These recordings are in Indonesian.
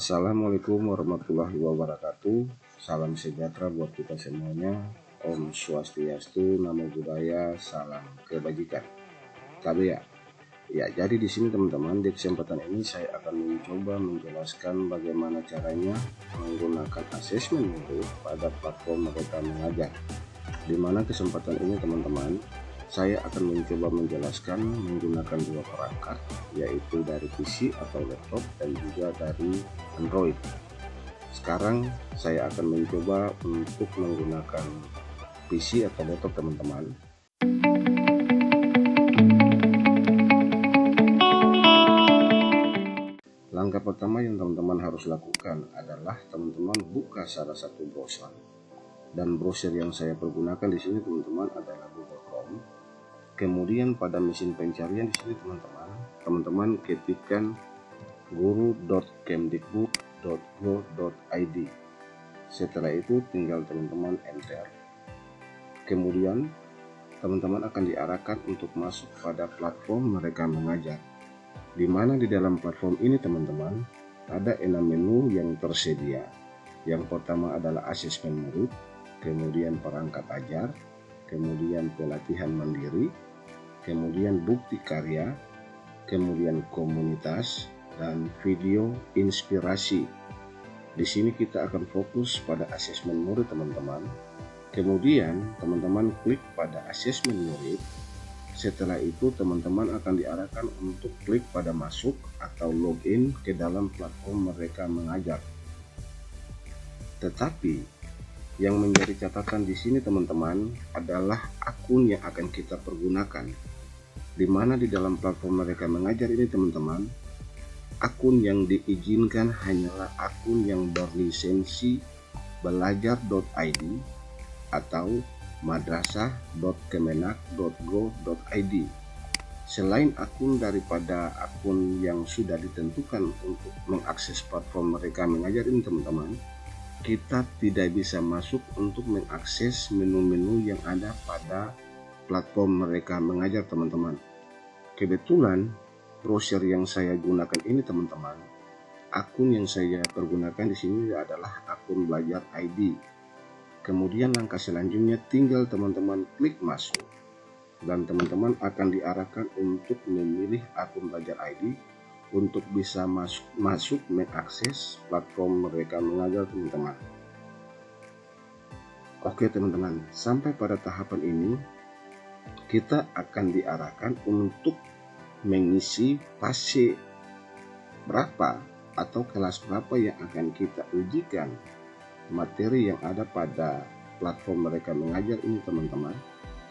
Assalamualaikum warahmatullahi wabarakatuh. Salam sejahtera buat kita semuanya. Om Swastiastu, Namo Buddhaya, salam kebajikan. Kabeh ya. Jadi di sini teman-teman, di kesempatan ini saya akan mencoba menjelaskan bagaimana caranya menggunakan asesmen murid pada platform Merdeka Mengajar. Di mana kesempatan ini teman-teman, saya akan mencoba menjelaskan menggunakan dua perangkat, yaitu dari PC atau laptop dan juga dari Android. Sekarang saya akan mencoba untuk menggunakan PC atau laptop teman-teman. Langkah pertama yang teman-teman harus lakukan adalah teman-teman buka salah satu browser. Dan browser yang saya pergunakan di sini teman-teman adalah Google Chrome. Kemudian pada mesin pencarian di sini teman-teman ketikkan guru.kemdikbud.go.id. Setelah itu tinggal teman-teman enter. Kemudian teman-teman akan diarahkan untuk masuk pada platform Merdeka Mengajar. Di mana di dalam platform ini teman-teman ada 6 menu yang tersedia. Yang pertama adalah asesmen murid, kemudian perangkat ajar, kemudian pelatihan mandiri, kemudian bukti karya, kemudian komunitas, dan video inspirasi. Di sini kita akan fokus pada asesmen murid teman-teman. Kemudian teman-teman klik pada asesmen murid. Setelah itu teman-teman akan diarahkan untuk klik pada masuk atau login ke dalam platform Merdeka Mengajar. Tetapi yang menjadi catatan di sini teman-teman adalah akun yang akan kita pergunakan. Di mana di dalam platform Merdeka Mengajar ini teman-teman, akun yang diizinkan hanyalah akun yang berlisensi belajar.id atau madrasah.kemenak.go.id. Selain akun daripada akun yang sudah ditentukan untuk mengakses platform Merdeka Mengajar ini teman-teman, kita tidak bisa masuk untuk mengakses menu-menu yang ada pada platform Merdeka Mengajar teman-teman. Kebetulan browser yang saya gunakan ini teman-teman, akun yang saya pergunakan di sini adalah akun Belajar ID. Kemudian langkah selanjutnya tinggal teman-teman klik masuk dan teman-teman akan diarahkan untuk memilih akun Belajar ID untuk bisa masuk mengakses platform Merdeka Mengajar teman-teman. Oke teman-teman, sampai pada tahapan ini kita akan diarahkan untuk mengisi fase berapa atau kelas berapa yang akan kita ujikan materi yang ada pada platform Merdeka Mengajar ini teman-teman,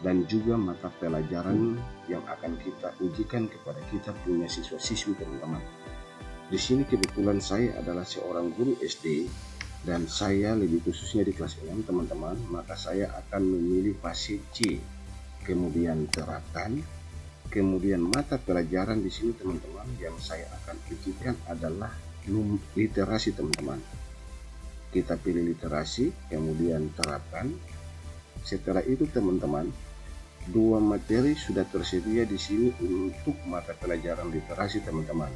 dan juga mata pelajaran yang akan kita ujikan kepada kita punya siswa-siswi teman-teman. Di sini kebetulan saya adalah seorang guru SD dan saya lebih khususnya di kelas 6 teman-teman, maka saya akan memilih fase C, kemudian terapkan, kemudian mata pelajaran di sini teman-teman yang saya akan ujikan adalah literasi teman-teman. Kita pilih literasi, kemudian terapkan. Setelah itu teman-teman, dua materi sudah tersedia di sini untuk mata pelajaran literasi teman-teman.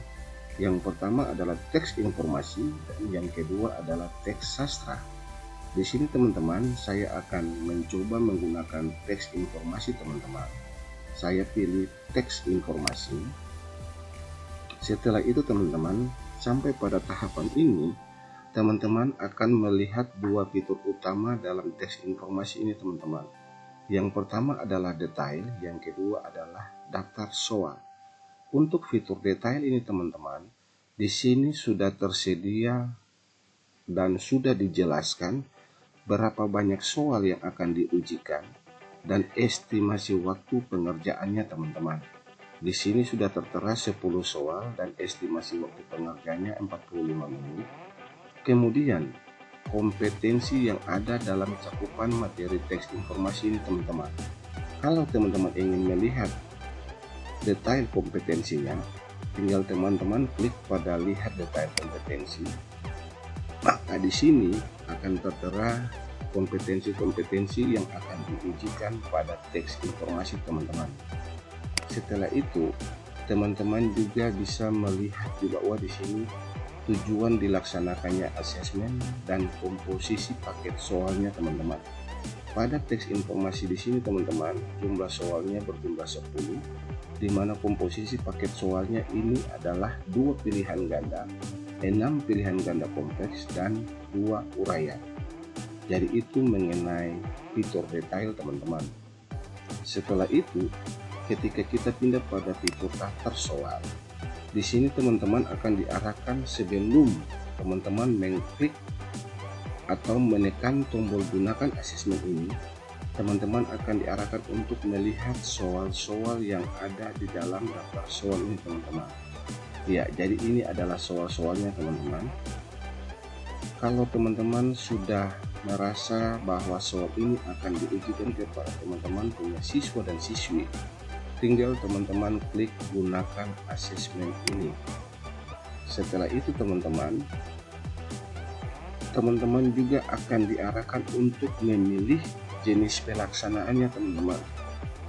Yang pertama adalah teks informasi dan yang kedua adalah teks sastra. Di sini teman-teman, saya akan mencoba menggunakan teks informasi teman-teman. Saya pilih teks informasi. Setelah itu teman-teman, sampai pada tahapan ini teman-teman akan melihat dua fitur utama dalam teks informasi ini teman-teman. Yang pertama adalah detail, yang kedua adalah daftar soal. Untuk fitur detail ini teman-teman, di sini sudah tersedia dan sudah dijelaskan berapa banyak soal yang akan diujikan dan estimasi waktu pengerjaannya teman-teman. Di sini sudah tertera 10 soal dan estimasi waktu pengerjaannya 45 menit. Kemudian kompetensi yang ada dalam cakupan materi teks informasi ini teman-teman. Kalau teman-teman ingin melihat detail kompetensinya, tinggal teman-teman klik pada lihat detail kompetensi. Maka di sini akan tertera kompetensi-kompetensi yang akan diujikan pada teks informasi teman-teman. Setelah itu, teman-teman juga bisa melihat di bawah di sini tujuan dilaksanakannya asesmen, dan komposisi paket soalnya teman-teman. Pada teks informasi di sini teman-teman, jumlah soalnya berjumlah 10, di mana komposisi paket soalnya ini adalah 2 pilihan ganda, 6 pilihan ganda kompleks, dan 2 uraian. Jadi itu mengenai fitur detail teman-teman. Setelah itu, ketika kita pindah pada fitur daftar soal, di sini teman-teman akan diarahkan sebelum teman-teman mengklik atau menekan tombol gunakan asesmen ini, teman-teman akan diarahkan untuk melihat soal-soal yang ada di dalam daftar soal ini teman-teman. Ya, jadi ini adalah soal-soalnya teman-teman. Kalau teman-teman sudah merasa bahwa soal ini akan diujikan kepada teman-teman punya siswa dan siswi, tinggal teman-teman klik gunakan asesmen ini. Setelah itu teman-teman juga akan diarahkan untuk memilih jenis pelaksanaannya teman-teman.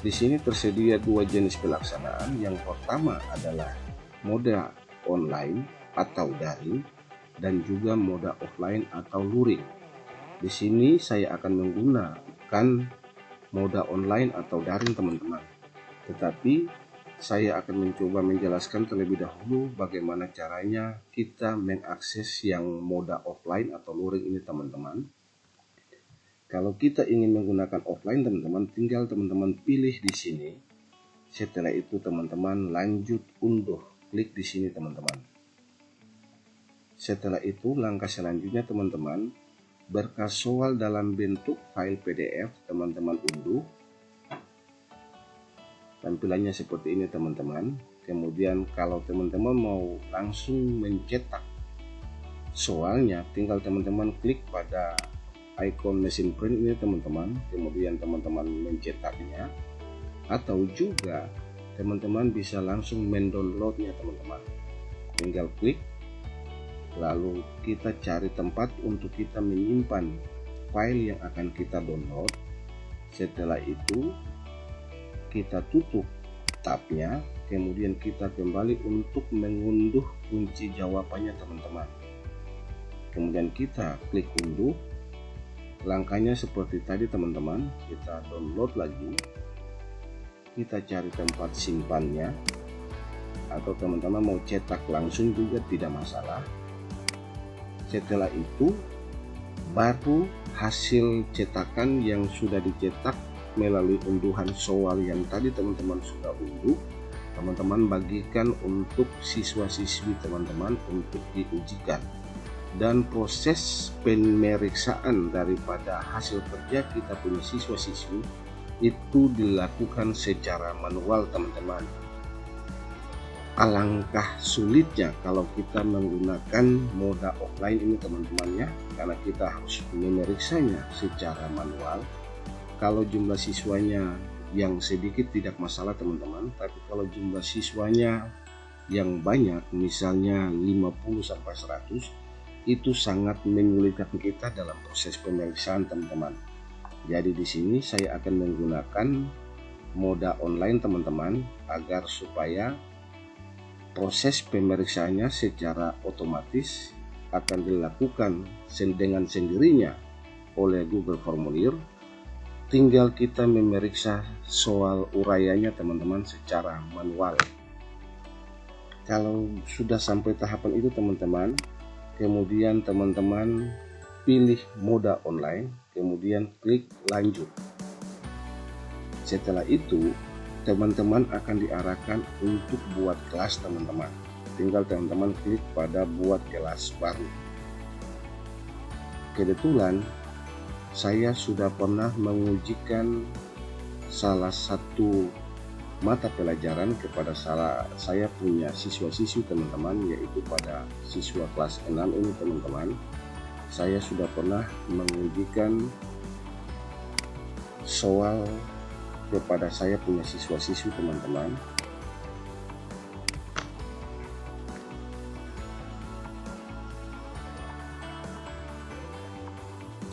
Di sini tersedia 2 jenis pelaksanaan. Yang pertama adalah mode online atau daring, dan juga mode offline atau luring. Di sini saya akan menggunakan mode online atau daring teman-teman. Tetapi saya akan mencoba menjelaskan terlebih dahulu bagaimana caranya kita mengakses yang mode offline atau luring ini teman-teman. Kalau kita ingin menggunakan offline teman-teman, tinggal teman-teman pilih di sini. Setelah itu teman-teman lanjut unduh, klik di sini teman-teman. Setelah itu langkah selanjutnya teman-teman, berkas soal dalam bentuk file PDF teman-teman unduh. Tampilannya seperti ini teman-teman. Kemudian kalau teman-teman mau langsung mencetak soalnya, tinggal teman-teman klik pada icon mesin print ini teman-teman. Kemudian teman-teman mencetaknya, atau juga teman-teman bisa langsung mendownloadnya teman-teman. Tinggal klik, lalu kita cari tempat untuk kita menyimpan file yang akan kita download. Setelah itu kita tutup tabnya, kemudian kita kembali untuk mengunduh kunci jawabannya teman-teman. Kemudian kita klik unduh. Langkahnya seperti tadi teman-teman, kita download lagi, kita cari tempat simpannya, atau teman-teman mau cetak langsung juga tidak masalah. Setelah itu baru hasil cetakan yang sudah dicetak melalui unduhan soal yang tadi teman-teman sudah unduh, teman-teman bagikan untuk siswa-siswi teman-teman untuk diujikan. Dan proses pemeriksaan daripada hasil kerja kita punya siswa-siswi itu dilakukan secara manual teman-teman. Alangkah sulitnya kalau kita menggunakan mode offline ini teman-teman ya, karena kita harus memeriksanya secara manual. Kalau jumlah siswanya yang sedikit tidak masalah teman-teman, tapi kalau jumlah siswanya yang banyak, misalnya 50 sampai 100, itu sangat menyulitkan kita dalam proses pemeriksaan teman-teman. Jadi di sini saya akan menggunakan mode online teman-teman, agar supaya proses pemeriksaannya secara otomatis akan dilakukan dengan sendirinya oleh Google Formulir. Tinggal kita memeriksa soal uraiannya teman-teman secara manual. Kalau sudah sampai tahapan itu teman-teman, kemudian teman-teman pilih mode online, kemudian klik lanjut. Setelah itu teman-teman akan diarahkan untuk buat kelas teman-teman. Tinggal teman-teman klik pada buat kelas baru. Kebetulan saya sudah pernah mengujikan salah satu mata pelajaran kepada saya punya siswa-siswi teman-teman, yaitu pada siswa kelas 6 ini teman-teman. Saya sudah pernah mengujikan soal kepada saya punya siswa-siswi teman-teman.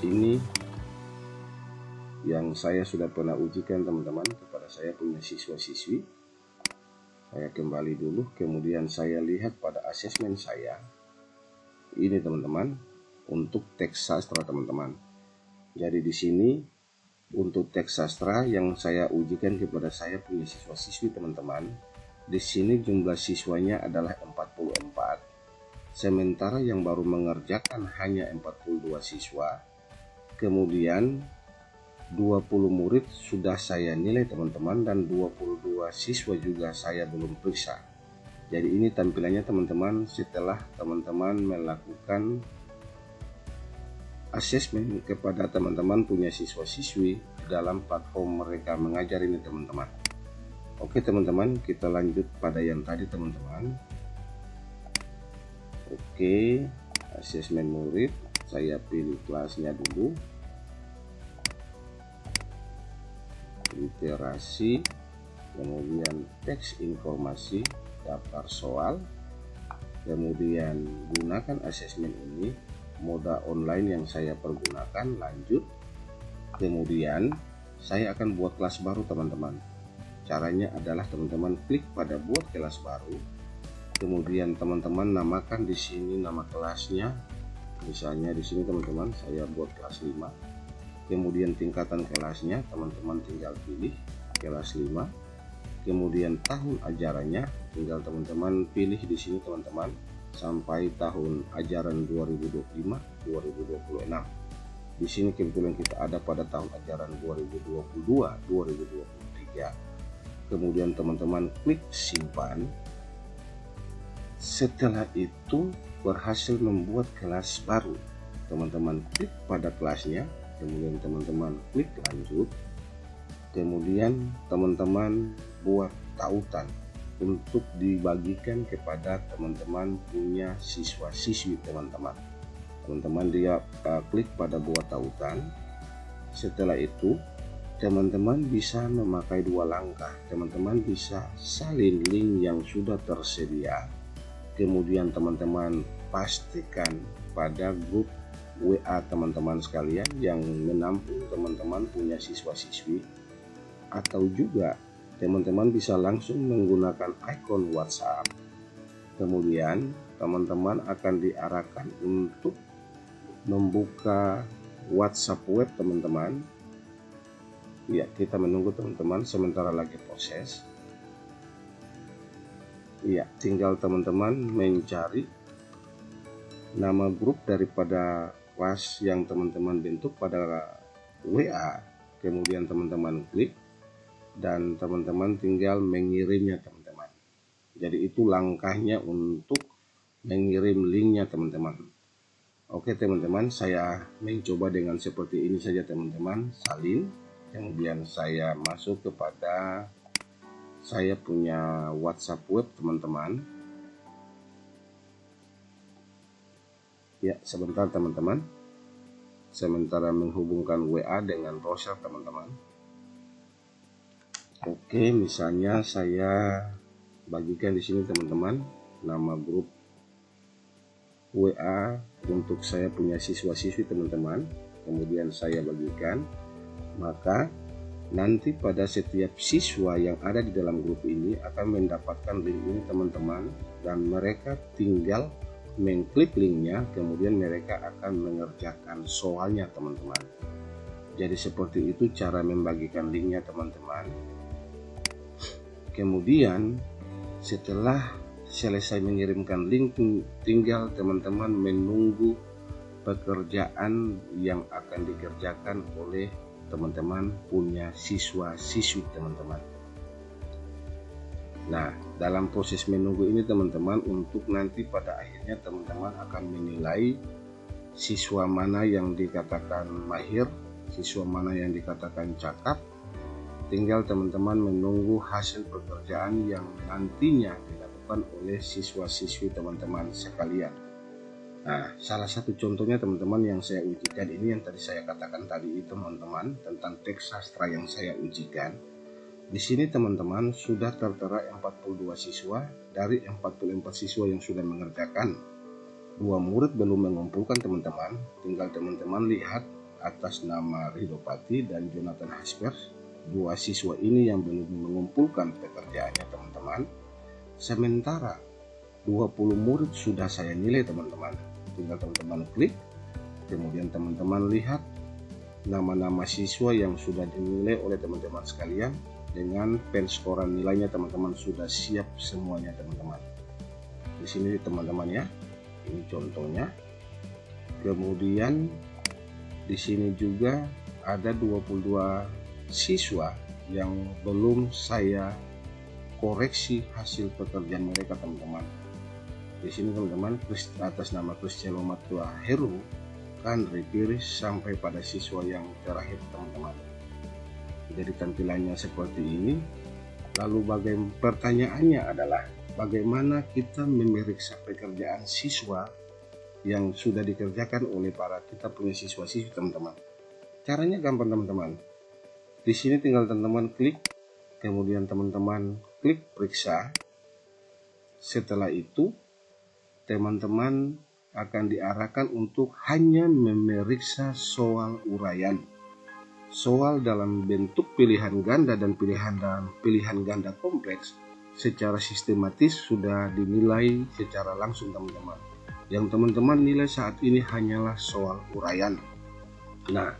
Ini yang saya sudah pernah ujikan teman-teman kepada saya punya siswa-siswi. Saya kembali dulu, kemudian saya lihat pada asesmen saya. ini teman-teman untuk teks sastra teman-teman. Jadi di sini untuk teks sastra yang saya ujikan kepada saya punya siswa-siswi teman-teman, di sini jumlah siswanya adalah 44, sementara yang baru mengerjakan hanya 42 siswa. Kemudian 20 murid sudah saya nilai teman-teman, dan 22 siswa juga saya belum periksa. Jadi ini tampilannya teman-teman setelah teman-teman melakukan asesmen kepada teman-teman punya siswa-siswi dalam platform mereka mengajar ini teman-teman. Oke teman-teman, kita lanjut pada yang tadi teman-teman. Oke, asesmen murid, saya pilih kelasnya dulu, literasi, kemudian teks informasi, daftar soal, kemudian gunakan asesmen ini, moda online yang saya pergunakan, lanjut. Kemudian saya akan buat kelas baru teman-teman. Caranya adalah teman-teman klik pada buat kelas baru, kemudian teman-teman namakan di sini nama kelasnya. Misalnya di sini teman-teman saya buat kelas 5. Kemudian tingkatan kelasnya teman-teman tinggal pilih kelas 5. Kemudian tahun ajarannya tinggal teman-teman pilih di sini teman-teman sampai tahun ajaran 2025-2026. Di sini kebetulan kita ada pada tahun ajaran 2022-2023. Kemudian teman-teman klik simpan. Setelah itu berhasil membuat kelas baru, teman-teman klik pada kelasnya, kemudian teman-teman klik lanjut. Kemudian teman-teman buat tautan untuk dibagikan kepada teman-teman punya siswa-siswi teman-teman. Teman-teman dia klik pada buat tautan. Setelah itu teman-teman bisa memakai 2 langkah. Teman-teman bisa salin link yang sudah tersedia, kemudian teman-teman pastikan pada grup WA teman-teman sekalian yang menampung teman-teman punya siswa-siswi, atau juga teman-teman bisa langsung menggunakan icon WhatsApp. Kemudian teman-teman akan diarahkan untuk membuka WhatsApp web teman-teman. Ya, kita menunggu teman-teman sementara lagi proses. Ya, tinggal teman-teman mencari nama grup daripada kelas yang teman-teman bentuk pada WA, kemudian teman-teman klik dan teman-teman tinggal mengirimnya teman-teman. Jadi itu langkahnya untuk mengirim linknya teman-teman. Oke teman-teman, saya mencoba dengan seperti ini saja teman-teman, salin. Kemudian saya masuk kepada saya punya WhatsApp web teman-teman. Ya, sebentar teman-teman. Sementara menghubungkan WA dengan browser teman-teman. Oke, misalnya saya bagikan di sini teman-teman nama grup WA untuk saya punya siswa-siswi teman-teman. Kemudian saya bagikan, maka nanti pada setiap siswa yang ada di dalam grup ini akan mendapatkan link ini teman-teman, dan mereka tinggal mengklik linknya, kemudian mereka akan mengerjakan soalnya teman-teman. Jadi seperti itu cara membagikan linknya teman-teman. Kemudian setelah selesai mengirimkan link, tinggal teman-teman menunggu pekerjaan yang akan dikerjakan oleh teman-teman punya siswa-siswi teman-teman. Nah, dalam proses menunggu ini teman-teman, untuk nanti pada akhirnya teman-teman akan menilai siswa mana yang dikatakan mahir, siswa mana yang dikatakan cakap. Tinggal teman-teman menunggu hasil pekerjaan yang nantinya dilakukan oleh siswa-siswi teman-teman sekalian. Nah, salah satu contohnya teman-teman yang saya ujikan ini yang tadi saya katakan tadi itu teman-teman, tentang teks sastra yang saya ujikan. Di sini teman-teman sudah tertera 42 siswa dari 44 siswa yang sudah mengerjakan. 2 murid belum mengumpulkan teman-teman. Tinggal teman-teman lihat atas nama Ridopati dan Jonathan Haspers. 2 siswa ini yang belum mengumpulkan pekerjaannya teman-teman. Sementara 20 murid sudah saya nilai teman-teman. tinggal teman-teman klik, kemudian teman-teman lihat nama-nama siswa yang sudah dinilai oleh teman-teman sekalian dengan penskoran nilainya. Teman-teman sudah siap semuanya teman-teman. Di sini teman-teman ya, ini contohnya. Kemudian di sini juga ada 22 siswa yang belum saya koreksi hasil pekerjaan mereka teman-teman. Di sini teman-teman atas nama Kriscelo Matua Heru kan repiris sampai pada siswa yang terakhir teman-teman. Jadi tampilannya seperti ini. Lalu pertanyaannya adalah bagaimana kita memeriksa pekerjaan siswa yang sudah dikerjakan oleh kita punya siswa-siswi teman-teman. Caranya gampang teman-teman. Di sini tinggal teman-teman klik, kemudian teman-teman klik periksa. Setelah itu teman-teman akan diarahkan untuk hanya memeriksa soal uraian. Soal dalam bentuk pilihan ganda dan pilihan ganda kompleks secara sistematis sudah dinilai secara langsung teman-teman. Yang teman-teman nilai saat ini hanyalah soal uraian. Nah,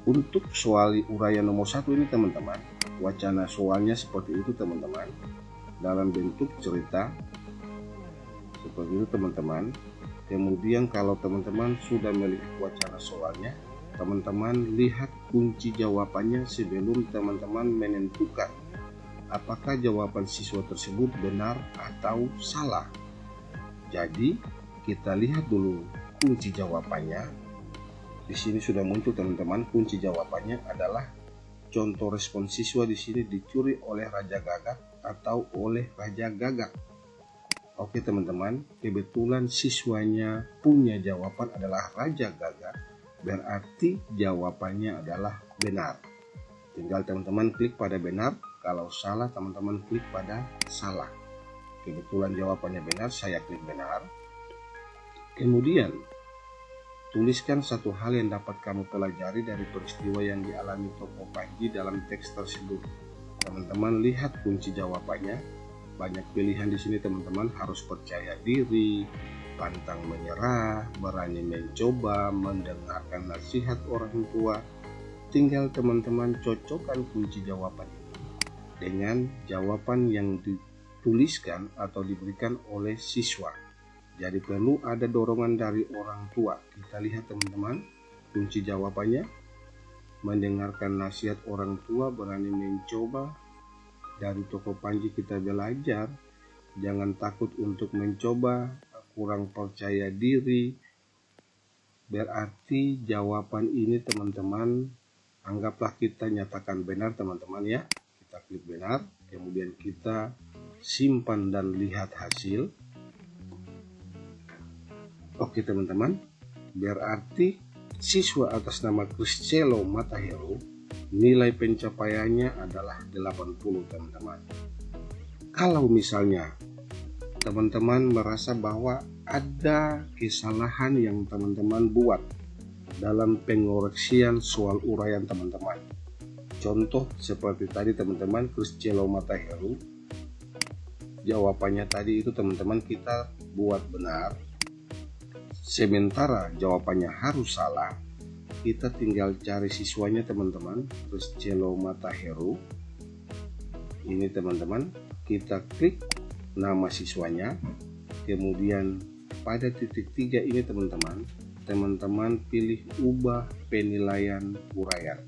untuk soal uraian nomor 1 ini teman-teman, wacana soalnya seperti itu teman-teman, dalam bentuk cerita seperti itu teman-teman. Kemudian kalau teman-teman sudah melihat wacana soalnya, teman-teman lihat kunci jawabannya sebelum teman-teman menentukan apakah jawaban siswa tersebut benar atau salah. Jadi kita lihat dulu kunci jawabannya. Di sini sudah muncul teman-teman. Kunci jawabannya adalah contoh respon siswa di sini dicuri oleh Raja Gagak atau oleh Raja Gagak. Oke teman-teman, kebetulan siswanya punya jawaban adalah Raja Gagak, berarti jawabannya adalah benar. Tinggal teman-teman klik pada benar. Kalau salah teman-teman klik pada salah. Kebetulan jawabannya benar, saya klik benar. Kemudian tuliskan satu hal yang dapat kamu pelajari dari peristiwa yang dialami tokoh Panji dalam teks tersebut. Teman-teman lihat kunci jawabannya. Banyak pilihan di sini teman-teman. Harus percaya diri, pantang menyerah, berani mencoba, mendengarkan nasihat orang tua. Tinggal teman-teman cocokkan kunci jawaban itu dengan jawaban yang dituliskan atau diberikan oleh siswa. Jadi perlu ada dorongan dari orang tua. Kita lihat teman-teman, kunci jawabannya, mendengarkan nasihat orang tua, berani mencoba. Dari tokoh Panji kita belajar, jangan takut untuk mencoba, kurang percaya diri. Berarti jawaban ini teman-teman, anggaplah kita nyatakan benar teman-teman ya. Kita klik benar, kemudian kita simpan dan lihat hasil. Oke teman-teman, berarti siswa atas nama Kriscelo Matua Heru nilai pencapaiannya adalah 80 teman-teman. Kalau misalnya teman-teman merasa bahwa ada kesalahan yang teman-teman buat dalam pengoreksian soal uraian teman-teman, contoh seperti tadi teman-teman, Kriscelo Matua Heru jawabannya tadi itu teman-teman kita buat benar, sementara jawabannya harus salah. Kita tinggal cari siswanya teman-teman, Kriscelo Matua Heru. Ini teman-teman, kita klik nama siswanya, kemudian pada titik 3 ini teman-teman pilih ubah penilaian uraian.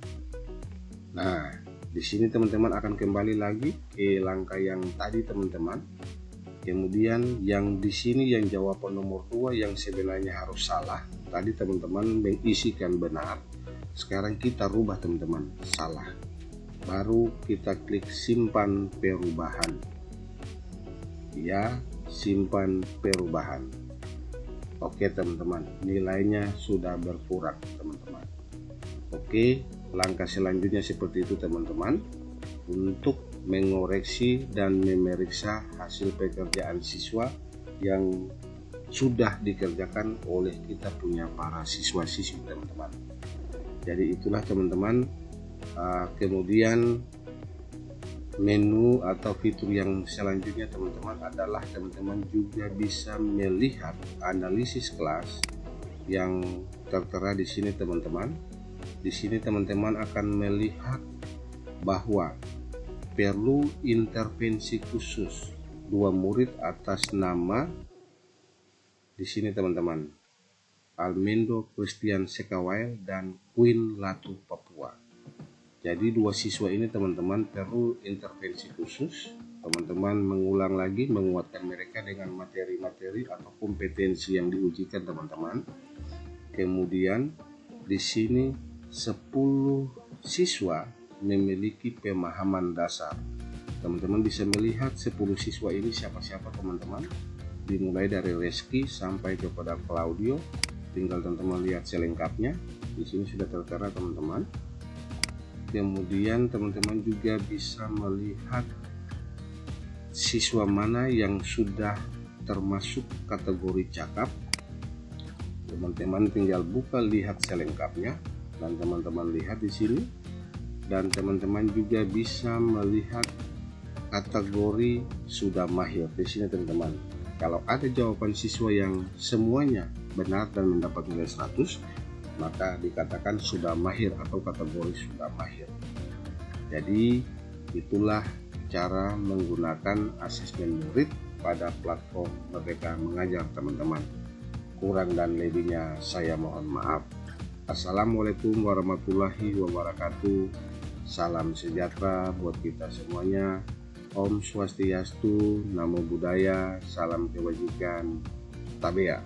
Nah, di sini teman-teman akan kembali lagi ke langkah yang tadi teman-teman. Kemudian yang di sini yang jawaban nomor 2 yang sebenarnya harus salah. Tadi teman-teman mengisikan benar. Sekarang kita rubah teman-teman, salah. Baru kita klik simpan perubahan. Ya, simpan perubahan. Oke teman-teman, nilainya sudah berkurang teman-teman. Oke, langkah selanjutnya seperti itu teman-teman. Untuk mengoreksi dan memeriksa hasil pekerjaan siswa yang sudah dikerjakan oleh kita punya para siswa-siswi teman-teman. Jadi itulah teman-teman. Kemudian menu atau fitur yang selanjutnya teman-teman adalah teman-teman juga bisa melihat analisis kelas yang tertera di sini teman-teman. Di sini teman-teman akan melihat bahwa perlu intervensi khusus 2 murid atas nama di sini teman-teman, Almendo Christian Sekawail dan Queen Latu Papua. Jadi 2 siswa ini teman-teman perlu intervensi khusus. Teman-teman mengulang lagi, menguatkan mereka dengan materi-materi atau kompetensi yang diujikan teman-teman. Kemudian di sini 10 siswa memiliki pemahaman dasar. Teman-teman bisa melihat 10 siswa ini siapa-siapa teman-teman, dimulai dari Reski sampai kepada Claudio. Tinggal teman-teman lihat selengkapnya, di sini sudah tertera teman-teman. Kemudian teman-teman juga bisa melihat siswa mana yang sudah termasuk kategori cakap. Teman-teman tinggal buka lihat selengkapnya dan teman-teman lihat di sini. Dan teman-teman juga bisa melihat kategori sudah mahir di sini teman-teman. Kalau ada jawaban siswa yang semuanya benar dan mendapat nilai 100, maka dikatakan sudah mahir atau kategori sudah mahir. Jadi itulah cara menggunakan asesmen murid pada platform Merdeka Mengajar teman-teman. Kurang dan lebihnya saya mohon maaf. Assalamualaikum warahmatullahi wabarakatuh. Salam sejahtera buat kita semuanya. Om Swastiastu, Namo Buddhaya, salam kebajikan, Tabea.